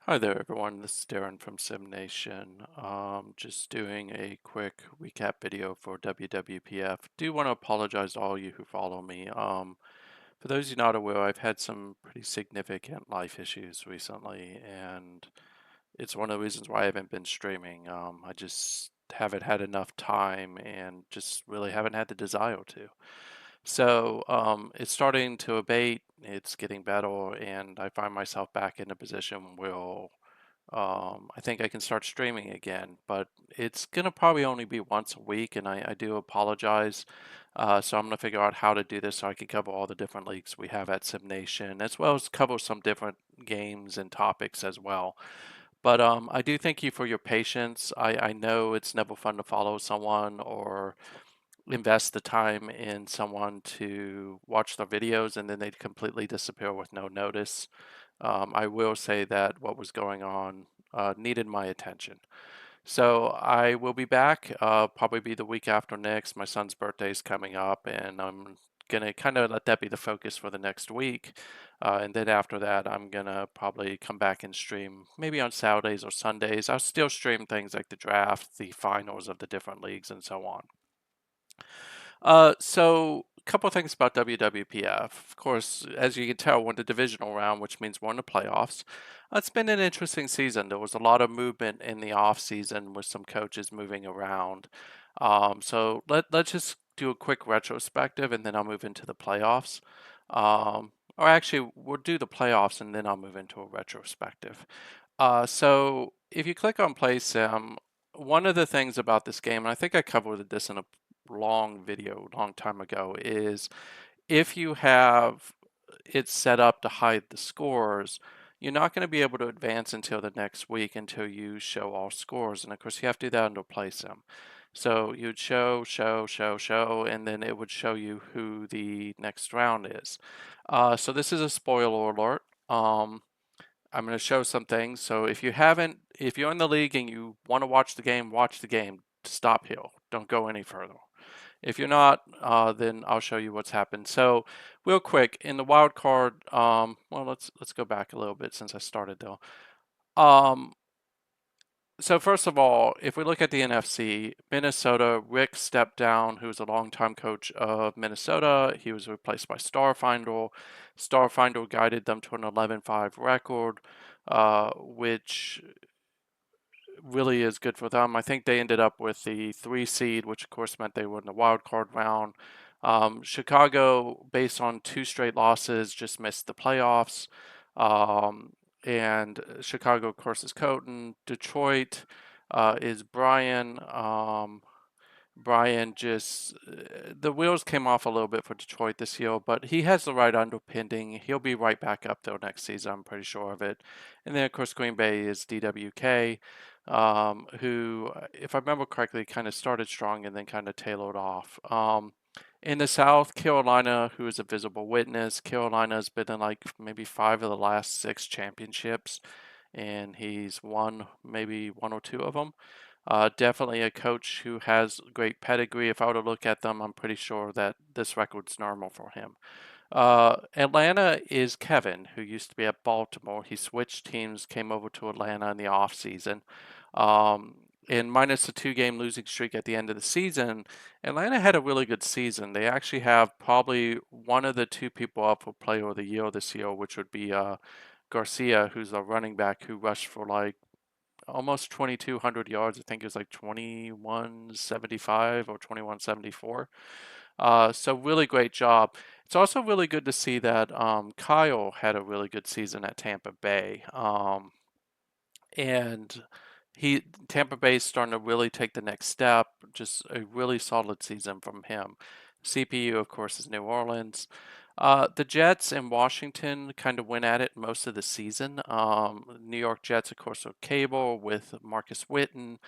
Hi there, everyone. This is Darren from SimNation. Just doing a quick recap video for WWPF. Do want to apologize to all you who follow me. For those of you not aware, I've had some pretty significant life issues recently, and it's one of the reasons why I haven't been streaming. I just haven't had enough time and just really haven't had the desire to. So it's starting to abate, it's getting better, and I find myself back in a position where I think I can start streaming again, but it's gonna probably only be once a week, and I do apologize. So I'm gonna figure out how to do this so I can cover all the different leagues we have at SimNation, as well as cover some different games and topics as well. But I do thank you for your patience. I know it's never fun to follow someone or invest the time in someone to watch their videos and then they completely disappear with no notice. I will say that what was going on needed my attention. So I will be back, probably be the week after next. My son's birthday is coming up, and I'm gonna kind of let that be the focus for the next week. And then after that, I'm gonna probably come back and stream maybe on Saturdays or Sundays. I'll still stream things like the draft, the finals of the different leagues, and so on. So a couple of things about WWPF. Of course, as you can tell, we're in the divisional round, which means we're in the playoffs. It's been an interesting season. There was a lot of movement in the off season with some coaches moving around. So let's just do a quick retrospective, and then I'll move into the playoffs. Or actually, we'll do the playoffs, and then I'll move into a retrospective. So if you click on Play Sim, one of the things about this game, and I think I covered this in a long video long time ago, is if you have it set up to hide the scores, you're not going to be able to advance until the next week until you show all scores. And of course, you have to do that under Play Sim. So you'd show, and then it would show you who the next round is. So this is a spoiler alert. I'm going to show some things. So if you're in the league and you want to watch the game, watch the game. Stop here. Don't go any further. If you're not, then I'll show you what's happened. So, real quick, in the wild card, well, let's go back a little bit since I started though. Um, so first of all, if we look at the NFC, Minnesota, Rick stepped down, who's a longtime coach of Minnesota. He was replaced by Starfinder. Starfinder guided them to an 11-5 record, which really is good for them. I think they ended up with the 3 seed, which of course meant they were in the wild card round. Chicago, based on 2 straight losses, just missed the playoffs. And Chicago, of course, is Coton. Detroit is Brian. Brian just, the wheels came off a little bit for Detroit this year, but he has the right underpinning. He'll be right back up there next season, I'm pretty sure of it. And then, of course, Green Bay is DWK, who, if I remember correctly, kind of started strong and then kind of tailored off. In the South, Carolina, who is a visible witness, Carolina has been in like maybe 5 of the last 6 championships, and he's won maybe 1 or 2 of them. Definitely a coach who has great pedigree. If I were to look at them, I'm pretty sure that this record's normal for him. Atlanta is Kevin, who used to be at Baltimore. He switched teams, came over to Atlanta in the offseason. And minus the 2 game losing streak at the end of the season, Atlanta had a really good season. They actually have probably one of the 2 people up for Player of the Year this year, which would be Garcia, who's a running back who rushed for like almost 2,200 yards. I think it was like 2175 or 2174. So really great job. It's also really good to see that Kyle had a really good season at Tampa Bay. And he Tampa Bay is starting to really take the next step. Just a really solid season from him. CPU, of course, is New Orleans. The Jets and Washington kind of went at it most of the season. New York Jets, of course, are Cable with Marcus Witten.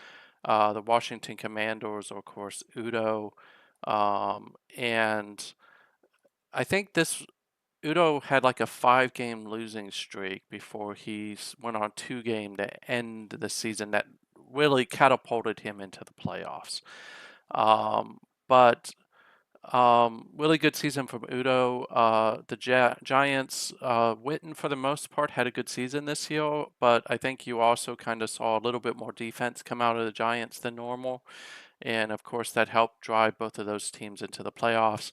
The Washington Commanders are, of course, Udo. And I think this Udo had like a 5 game losing streak before he went on 2 game to end the season that really catapulted him into the playoffs. But Really good season from Udo. The Giants, Witten for the most part had a good season this year, but I think you also kind of saw a little bit more defense come out of the Giants than normal. And of course, that helped drive both of those teams into the playoffs.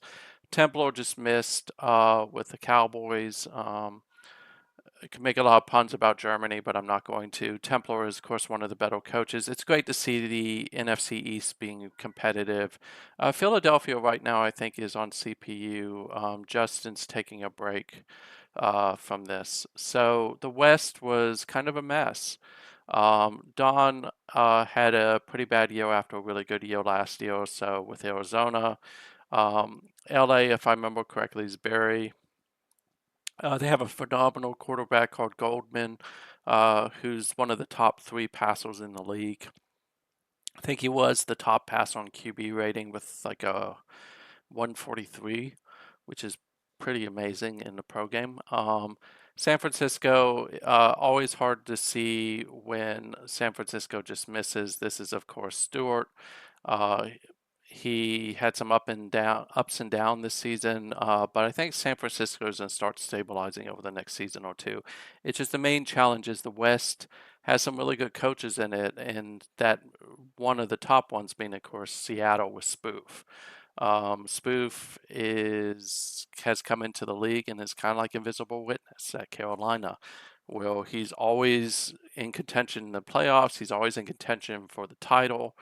Templar just missed with the Cowboys. I could make a lot of puns about Germany, but I'm not going to. Templar is, of course, one of the better coaches. It's great to see the NFC East being competitive. Philadelphia right now, I think, is on CPU. Justin's taking a break from this. So the West was kind of a mess. Don had a pretty bad year after a really good year last year or so with Arizona. LA, if I remember correctly, is Barry. They have a phenomenal quarterback called Goldman, who's one of the top three passers in the league. I think he was the top passer on QB rating with like a 143, which is pretty amazing in the pro game. San Francisco, always hard to see when San Francisco just misses. This is, of course, Stewart. Uh, he had some ups and down this season, but I think San Francisco is going to start stabilizing over the next season or two. It's just the main challenge is the West has some really good coaches in it, and that one of the top ones being, of course, Seattle with Spoof. Spoof has come into the league and is kind of like Invisible Witness at Carolina. Well, he's always in contention in the playoffs. He's always in contention for the title,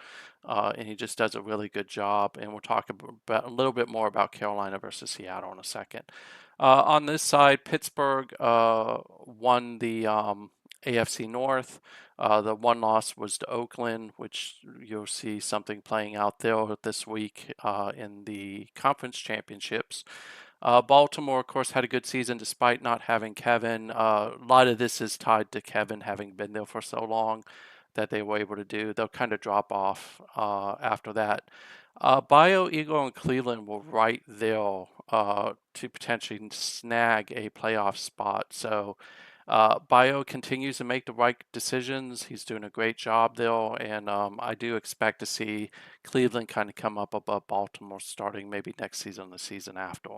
and he just does a really good job. And we'll talk about a little bit more about Carolina versus Seattle in a second. On this side, Pittsburgh won the AFC North. The one loss was to Oakland, which you'll see something playing out there this week in the conference championships. Baltimore, of course, had a good season despite not having Kevin. A lot of this is tied to Kevin having been there for so long that they were able to do. They'll kind of drop off after that. Bio, Eagle, and Cleveland were right there to potentially snag a playoff spot. So Bio continues to make the right decisions. He's doing a great job there, and I do expect to see Cleveland kind of come up above Baltimore starting maybe next season, the season after.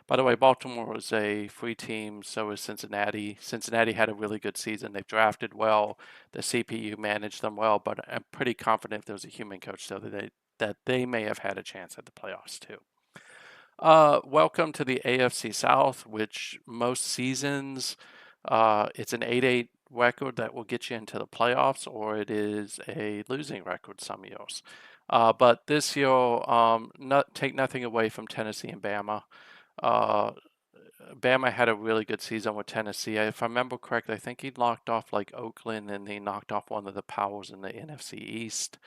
By the way, Baltimore is a free team, so is Cincinnati. Cincinnati had a really good season. They've drafted well. The CPU managed them well, but I'm pretty confident if there was a human coach, though, that they may have had a chance at the playoffs too. Welcome to the AFC South, which most seasons it's an 8-8 record that will get you into the playoffs, or it is a losing record some years. But this year, take nothing away from Tennessee and Bama. Uh, Bama had a really good season with Tennessee. If I remember correctly, I think he knocked off like Oakland and he knocked off one of the powers in the NFC East.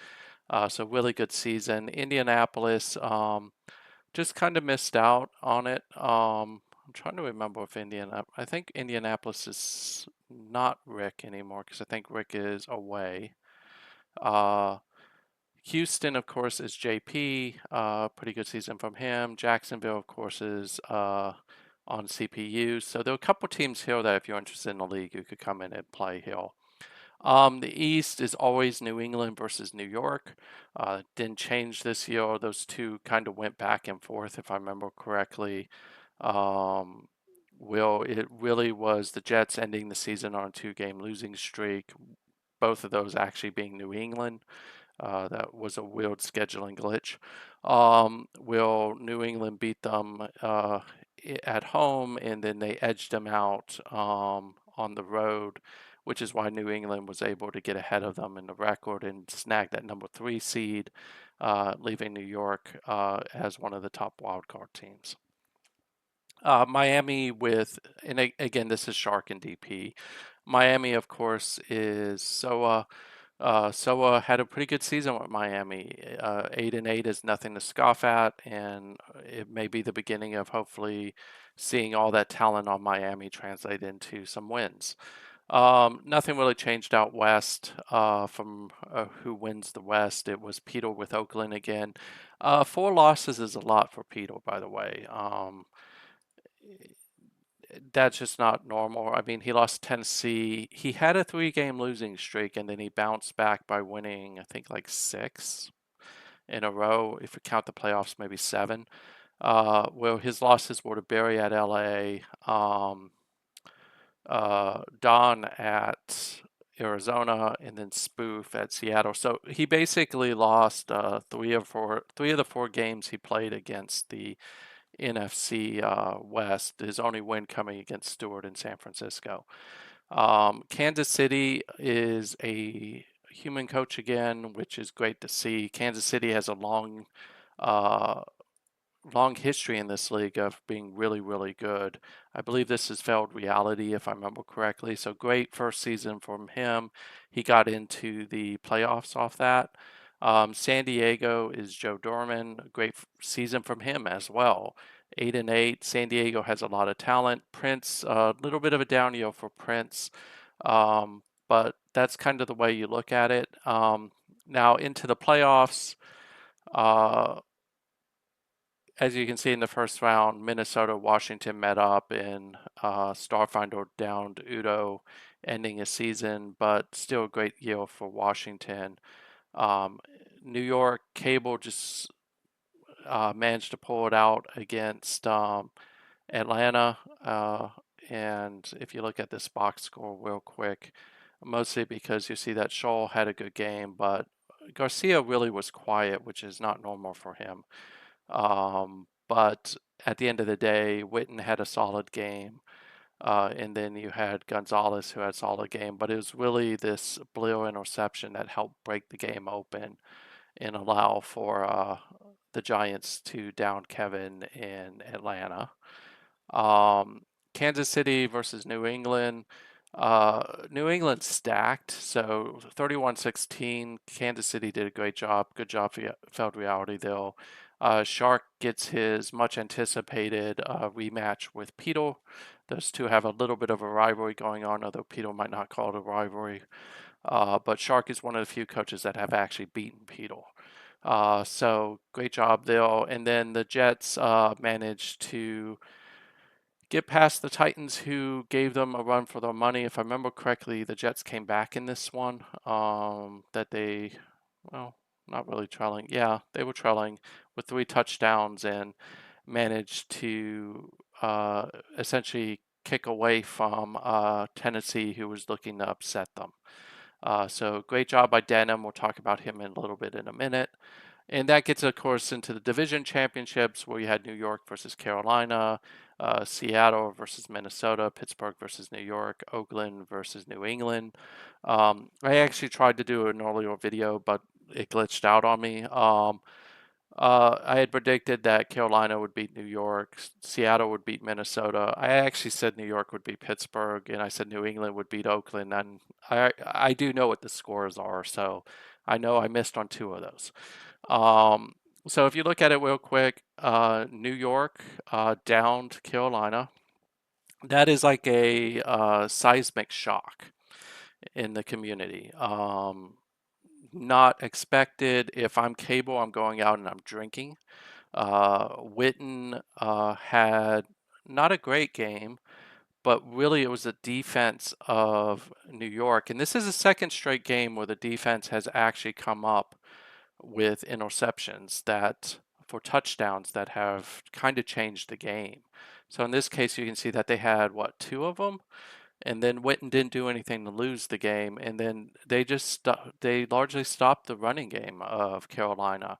So really good season. Indianapolis, just kind of missed out on it. I'm trying to remember if I think Indianapolis is not Rick anymore because I think Rick is away. Uh, Houston, of course, is JP. Pretty good season from him. Jacksonville, of course, is on CPU. So there are a couple teams here that if you're interested in the league, you could come in and play here. The East is always New England versus New York. Didn't change this year. Those two kind of went back and forth, if I remember correctly. Um, it really was the Jets ending the season on a two-game losing streak. Both of those actually being New England. That was a weird scheduling glitch. Will New England beat them at home, and then they edged them out on the road, which is why New England was able to get ahead of them in the record and snag that number 3 seed, leaving New York as one of the top wildcard teams. Miami and again, this is Shark and DP. Miami, of course, is Soa. Soa had a pretty good season with Miami. 8-8 is nothing to scoff at, and it may be the beginning of hopefully seeing all that talent on Miami translate into some wins. Nothing really changed out west from who wins the West. It was Peter with Oakland again. 4 losses is a lot for Peter, by the way. That's just not normal. I mean, he lost Tennessee. He had a 3-game losing streak, and then he bounced back by winning, I think, like 6 in a row. If you count the playoffs, maybe 7. Well, his losses were to Barry at LA, Don at Arizona, and then Spoof at Seattle. So he basically lost three of the four games he played against the NFC West. His only win coming against Stewart in San Francisco. Kansas City is a human coach again, which is great to see. Kansas City has a uh, long history in this league of being really, really good. I believe this is failed reality, if I remember correctly. So great first season from him. He got into the playoffs off that. San Diego is Joe Dorman. A great season from him as well. 8-8. San Diego has a lot of talent. Prince, a little bit of a down year for Prince, but that's kind of the way you look at it. Now into the playoffs. Uh, as you can see in the first round, Minnesota, Washington met up, and Starfinder downed Udo, ending his season, but still a great year for Washington. Um, New York Cable just managed to pull it out against Atlanta. And if you look at this box score real quick, mostly because you see that Shaw had a good game, but Garcia really was quiet, which is not normal for him. But at the end of the day, Witten had a solid game. And then you had Gonzalez who had a solid game, but it was really this Blair interception that helped break the game open and allow for the Giants to down Kevin in Atlanta. Um, Kansas City versus New England. New England stacked, so 31-16. Kansas City did a great job. Good job for Felt Reality, though. Shark gets his much anticipated rematch with Peter. Those two have a little bit of a rivalry going on, although Peter might not call it a rivalry. But Shark is one of the few coaches that have actually beaten Peter. So great job there. And then the Jets managed to get past the Titans, who gave them a run for their money. If I remember correctly, the Jets came back in this one. Well, not really trailing. Yeah, they were trailing with 3 touchdowns and managed to uh, essentially kick away from Tennessee, who was looking to upset them. So great job by Denham. We'll talk about him in a little bit in a minute. And that gets, of course, into the division championships where you had New York versus Carolina, Seattle versus Minnesota, Pittsburgh versus New York, Oakland versus New England. I actually tried to do an earlier video, but it glitched out on me. I had predicted that Carolina would beat New York, Seattle would beat Minnesota. I actually said New York would beat Pittsburgh, and I said New England would beat Oakland. And I do know what the scores are, so I know I missed on 2 of those. Um, so if you look at it real quick, New York downed Carolina. That is like a seismic shock in the community. Not expected. If I'm Cable, I'm going out and I'm drinking. Witten had not a great game, but really it was the defense of New York. And this is the second straight game where the defense has actually come up with interceptions that for touchdowns that have kind of changed the game. So in this case, you can see that they had what, 2 of them, and then Witten didn't do anything to lose the game, and then they largely stopped the running game of Carolina.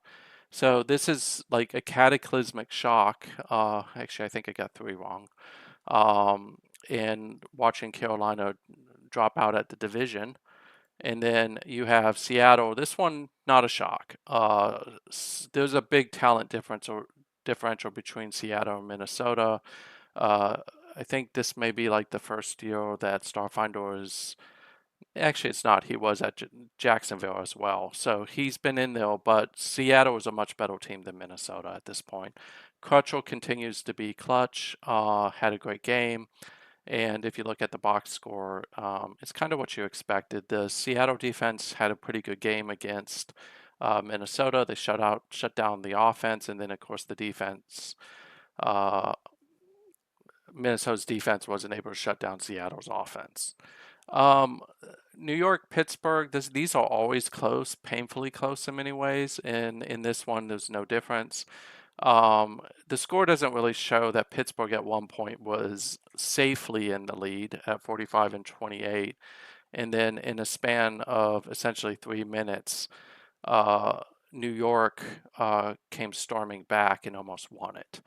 So this is like a cataclysmic shock. Actually, I think I got 3 wrong. Um, and watching Carolina drop out at the division. And then you have Seattle. This one, not a shock. There's a big talent differential between Seattle and Minnesota. Uh, I think this may be like the first year that Starfinder is. Actually, it's not. He was at Jacksonville as well. So he's been in there, but Seattle is a much better team than Minnesota at this point. Crutchell continues to be clutch, had a great game. And if you look at the box score, it's kind of what you expected. The Seattle defense had a pretty good game against Minnesota. They shut down the offense, and then of course the defense. Uh, Minnesota's defense wasn't able to shut down Seattle's offense. Um, New York, Pittsburgh, these are always close, painfully close in many ways. And in this one, there's no difference. The score doesn't really show that Pittsburgh at one point was safely in the lead at 45 and 28. And then in a span of essentially 3 minutes, uh, New York came storming back and almost won it.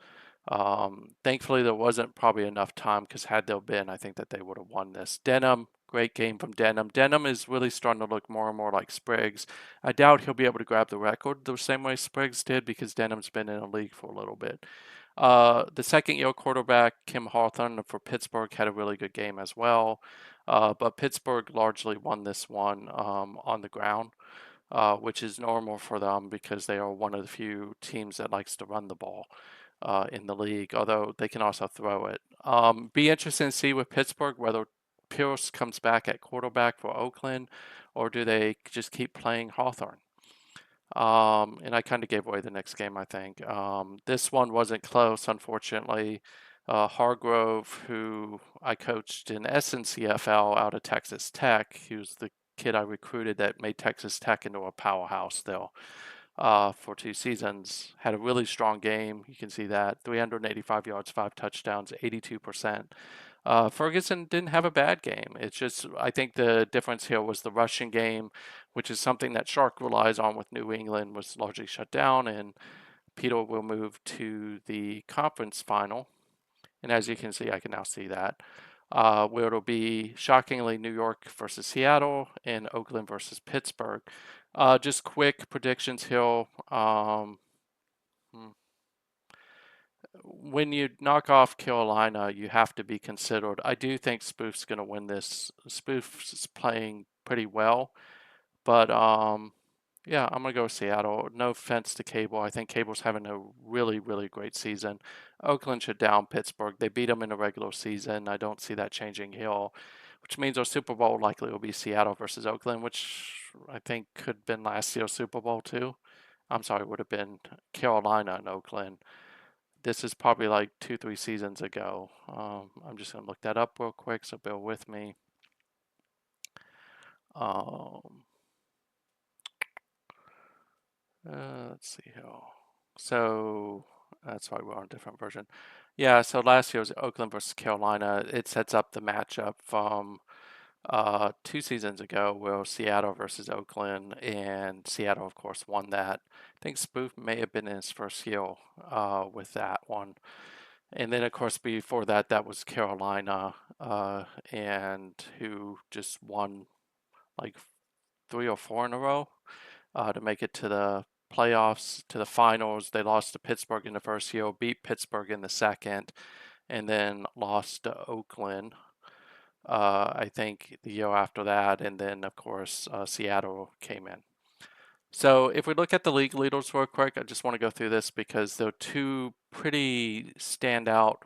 Thankfully, there wasn't probably enough time because had there been, I think that they would have won this. Denham, great game from Denham. Denham is really starting to look more and more like Spriggs. I doubt he'll be able to grab the record the same way Spriggs did because Denham's been in the league for a little bit. The second year quarterback, Kim Hawthorne for Pittsburgh, had a really good game as well. But Pittsburgh largely won this one on the ground, which is normal for them because they are one of the few teams that likes to run the ball in the league, although they can also throw it. Be interesting to see with Pittsburgh whether Pierce comes back at quarterback for Oakland or do they just keep playing Hawthorne. And I kind of gave away the next game, I think. This one wasn't close, unfortunately. Hargrove, who I coached in SNCFL out of Texas Tech, he was the kid I recruited that made Texas Tech into a powerhouse still for 2 seasons. Had a really strong game. You can see that 385 yards, 5 touchdowns, 82%. Ferguson didn't have a bad game. It's just, I think the difference here was the rushing game, which is something that Shark relies on with New England, was largely shut down, and Peter will move to the conference final. And as you can see, I can now see that, where it'll be shockingly New York versus Seattle and Oakland versus Pittsburgh. Just quick predictions here. Hmm, when you knock off Carolina, you have to be considered. I do think Spoof's going to win this. Spoof's playing pretty well, but yeah, I'm gonna go with Seattle. No offense to Cable. I think Cable's having a really, really great season. Oakland should down Pittsburgh. They beat them in the regular season. I don't see that changing here, which means our Super Bowl likely will be Seattle versus Oakland, which I think could have been last year's Super Bowl too. I'm sorry, it would have been Carolina and Oakland. This is probably like 2, 3 seasons ago. I'm just gonna look that up real quick, so bear with me. Um, let's see here. So that's why we're on a different version. Yeah, so last year was Oakland versus Carolina. It sets up the matchup from 2 seasons ago where Seattle versus Oakland, and Seattle, of course, won that. I think Spoof may have been in his first year with that one. And then, of course, before that, that was Carolina, and who just won like 3 or 4 in a row to make it to the playoffs, to the finals. They lost to Pittsburgh in the first year, beat Pittsburgh in the second, and then lost to Oakland, I think, the year after that. And then, of course, Seattle came in. So if we look at the league leaders real quick, I just want to go through this because they're two pretty standout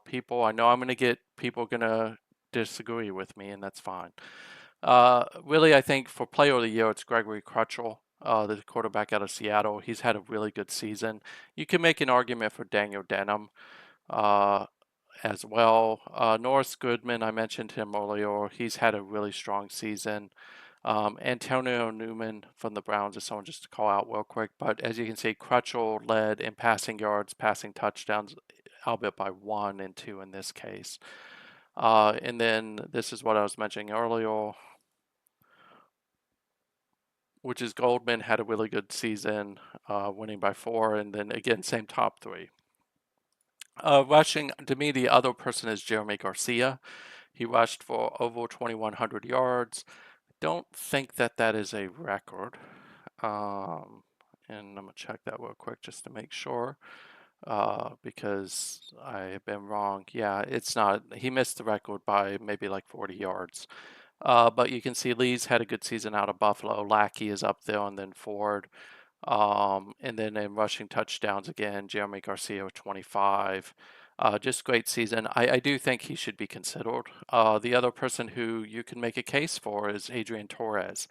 people. I know I'm going to get people going to disagree with me, and that's fine. Really, I think for player of the year, it's Gregory Crutchell, the quarterback out of Seattle. He's had a really good season. You can make an argument for Daniel Denham uh, as well. Norris Goodman, I mentioned him earlier. He's had a really strong season. Antonio Newman from the Browns is someone just to call out real quick. But as you can see, Crutchell led in passing yards, passing touchdowns, albeit by 1 and 2 in this case. And then this is what I was mentioning earlier, which is Goldman had a really good season, winning by 4, and then again, same top 3. Rushing, to me, the other person is Jeremy Garcia. He rushed for over 2,100 yards. Don't think that that is a record. And I'm going to check that real quick just to make sure, because I have been wrong. Yeah, it's not. He missed the record by maybe like 40 yards. But you can see Lee's had a good season out of Buffalo. Lackey is up there, and then Ford. And then in rushing touchdowns again, Jeremy Garcia with 25. Just great season. I do think he should be considered. The other person who you can make a case for is Adrian Torres,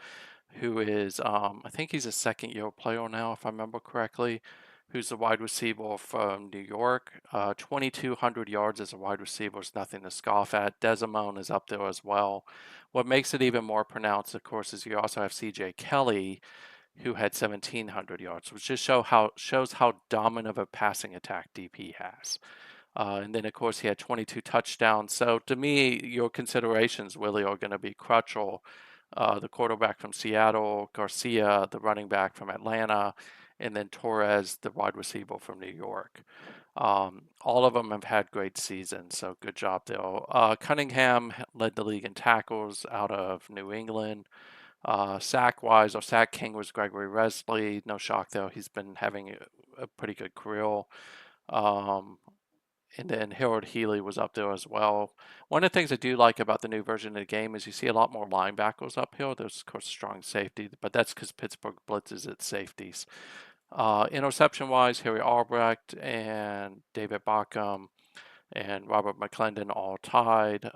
who is, I think he's a second-year player now, if I remember correctly, who's a wide receiver from New York. 2,200 yards as a wide receiver is nothing to scoff at. Desimone is up there as well. What makes it even more pronounced, of course, is you also have C.J. Kelly, who had 1,700 yards, which just shows how dominant of a passing attack DP has. And then, of course, he had 22 touchdowns. So to me, your considerations really are going to be Crutchell, the quarterback from Seattle, Garcia, the running back from Atlanta, and then Torres, the wide receiver from New York. All of them have had great seasons, so good job there. Cunningham led the league in tackles out of New England. Sack-wise, our sack king was Gregory Resley. No shock, though. He's been having a pretty good career. Um, and then Harold Healy was up there as well. One of the things I do like about the new version of the game is you see a lot more linebackers up here. There's, of course, strong safety, but that's because Pittsburgh blitzes its safeties. Interception-wise, Harry Albrecht and David Backham and Robert McClendon all tied.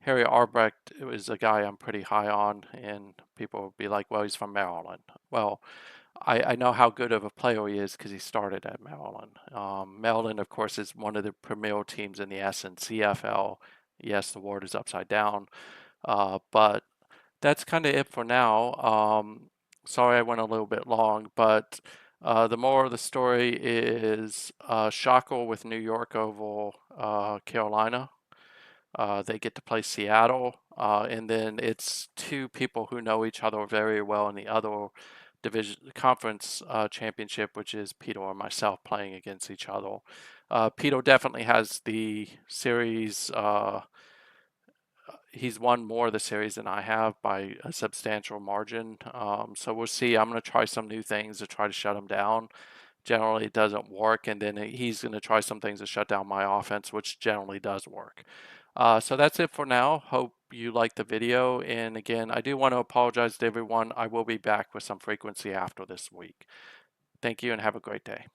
Harry Albrecht is a guy I'm pretty high on, and people would be like, well, he's from Maryland. Well, I know how good of a player he is because he started at Maryland. Maryland, of course, is one of the premier teams in the SNCFL. Yes, the word is upside down, but that's kind of it for now. Sorry I went a little bit long, but the moral of the story is Shocker with New York over Carolina. They get to play Seattle, and then it's two people who know each other very well in the other division conference championship, which is Peter and myself playing against each other. Peter definitely has the series. He's won more of the series than I have by a substantial margin. So we'll see. I'm going to try some new things to try to shut him down. Generally, it doesn't work, and then he's going to try some things to shut down my offense, which generally does work. So that's it for now. Hope you liked the video. And again, I do want to apologize to everyone. I will be back with some frequency after this week. Thank you and have a great day.